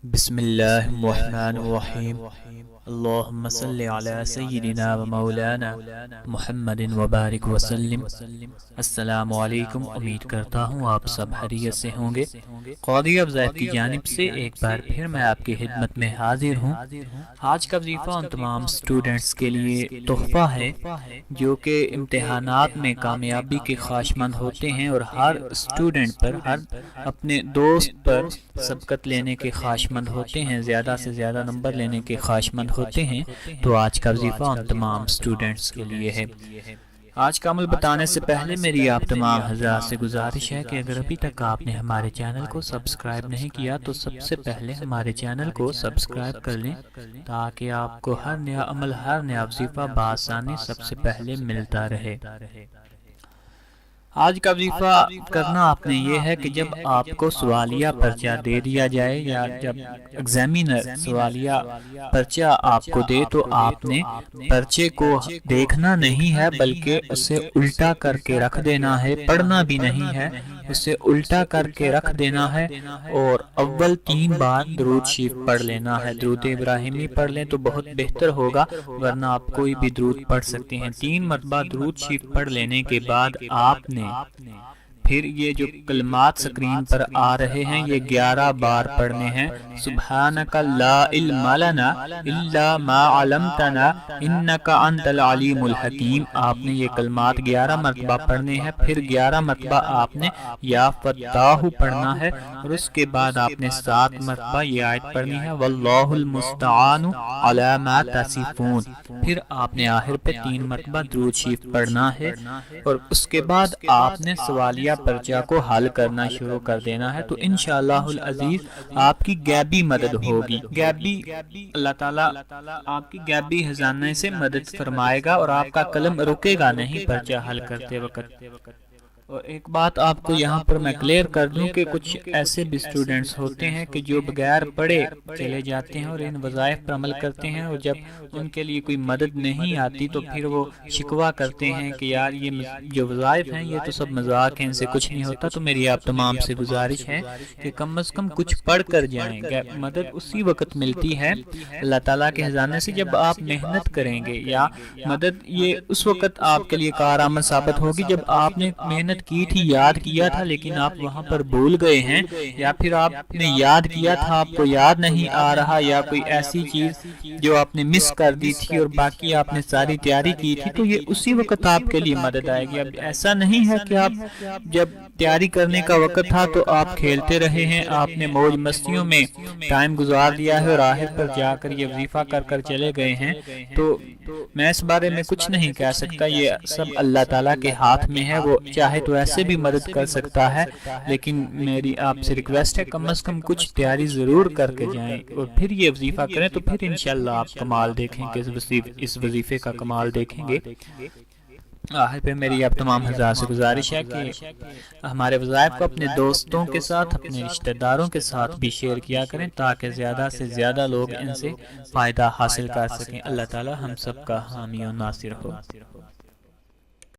بسم اللہ الرحمن الرحیم اللہم صلی علی سیدنا و مولانا محمد وبارک وسلم۔ السلام علیکم، امید کرتا ہوں آپ سب خیریت سے ہوں گے۔ قاضی افضیف کی جانب سے ایک بار پھر میں آپ کی خدمت میں حاضر ہوں۔ آج کا وظیفہ ان تمام سٹوڈنٹس کے لیے تحفہ ہے جو کہ امتحانات میں کامیابی کے خواہشمند ہوتے ہیں اور ہر سٹوڈنٹ پر، ہر اپنے دوست پر سبقت لینے کے خواہشمند ہوتے ہیں، زیادہ سے زیادہ نمبر لینے کے خواہشمند ہوتے ہیں۔ تو آج کا وظیفہ ان تمام سٹوڈنٹس کے لیے ہے۔ آج کا عمل بتانے سے پہلے میری آپ تمام حضرات سے گزارش ہے کہ اگر ابھی تک آپ نے ہمارے چینل کو سبسکرائب نہیں کیا تو سب سے پہلے ہمارے چینل کو سبسکرائب کر لیں تاکہ آپ کو ہر نیا عمل، ہر نیا وظیفہ بآسانی سب سے پہلے ملتا رہے۔ آج کا وظیفہ کرنا آپ نے یہ ہے کہ جب آپ کو سوالیہ پرچہ دے دیا جائے یا جب ایگزامینر سوالیہ پرچہ آپ کو دے تو آپ نے پرچے کو دیکھنا نہیں ہے بلکہ اسے الٹا کر کے رکھ دینا ہے، پڑھنا بھی نہیں ہے، اسے الٹا کر کے رکھ دینا ہے اور اول 3 بار درود شریف پڑھ لینا ہے۔ درود ابراہیمی پڑھ لیں تو بہت بہتر ہوگا، ورنہ آپ کوئی بھی درود پڑھ سکتے ہیں۔ 3 مرتبہ درود شریف پڑھ لینے کے بعد آپ نے پھر یہ جو کلمات سکرین پر آ رہے ہیں یہ 11 بار پڑھنے ہیں۔ سبحانک لا علم لنا الا ما علمتنا انک انت العلیم الحکیم۔ آپ نے یہ کلمات 11 مرتبہ پڑھنے ہیں، پھر 11 مرتبہ آپ نے یا فتاح پڑھنا ہے اور اس کے بعد آپ نے 7 مرتبہ یہ آیت پڑھنی ہے واللہ المستعان علی ما تصفون۔ پھر آپ نے آخر پہ 3 مرتبہ درود شریف پڑھنا ہے اور اس کے بعد آپ نے سوالیہ پرچہ کو حل کرنا شروع کر دینا ہے۔ تو انشاءاللہ العزیز آپ کی غیبی مدد ہوگی، غیبی اللہ تعالیٰ آپ کی غیبی خزانے سے مدد فرمائے گا اور آپ کا قلم رکے گا نہیں پرچہ حل کرتے وقت۔ اور ایک بات آپ کو یہاں پر میں کلیئر کر دوں کہ کچھ ایسے بھی سٹوڈنٹس ہوتے ہیں کہ جو بغیر پڑھے چلے جاتے ہیں اور ان وظائف پر عمل کرتے ہیں اور جب ان کے لیے کوئی مدد نہیں آتی تو پھر وہ شکوہ کرتے ہیں کہ یار یہ جو وظائف ہیں یہ تو سب مذاق ہیں، ان سے کچھ نہیں ہوتا۔ تو میری آپ تمام سے گزارش ہے کہ کم از کم کچھ پڑھ کر جائیں۔ مدد اسی وقت ملتی ہے اللہ تعالیٰ کے خزانے سے جب آپ محنت کریں گے، یا مدد یہ اس وقت آپ کے لیے کارآمد ثابت ہوگی جب آپ نے محنت کی تھی، یاد کیا تھا لیکن آپ وہاں پر بھول گئے ہیں، یا پھر آپ نے یاد کیا تھا آپ کو یاد نہیں آ رہا، یا کوئی ایسی چیز جو آپ نے مس کر دی تھی اور باقی آپ نے ساری تیاری کی تھی، تو یہ اسی وقت آپ کے لیے مدد آئے گی۔ اب ایسا نہیں ہے کہ آپ جب تیاری کرنے کا وقت تھا تو آپ کھیلتے رہے ہیں، آپ نے موج مستیوں میں ٹائم گزار دیا ہے اور آخر پر جا کر یہ وظیفہ کر کر چلے گئے ہیں، تو میں اس بارے میں کچھ نہیں کہہ سکتا۔ یہ سب اللہ تعالیٰ کے ہاتھ میں ہے، وہ چاہے تو ایسے بھی مدد کر سکتا ہے، لیکن میری آپ سے ریکویسٹ ہے کم از کم کچھ تیاری ضرور کر کے جائیں اور پھر یہ وظیفہ کریں، تو پھر انشاءاللہ آپ کمال دیکھیں گے، اس وظیفے کا کمال دیکھیں گے۔ آخر پہ میری آپ تمام حضرات سے گزارش ہے کہ ہمارے وظائف کو اپنے دوستوں کے ساتھ، اپنے رشتہ داروں کے ساتھ بھی شیئر کیا کریں تاکہ زیادہ سے زیادہ لوگ ان سے فائدہ حاصل کر سکیں۔ اللہ تعالی ہم سب کا حامی و ناصر ہو۔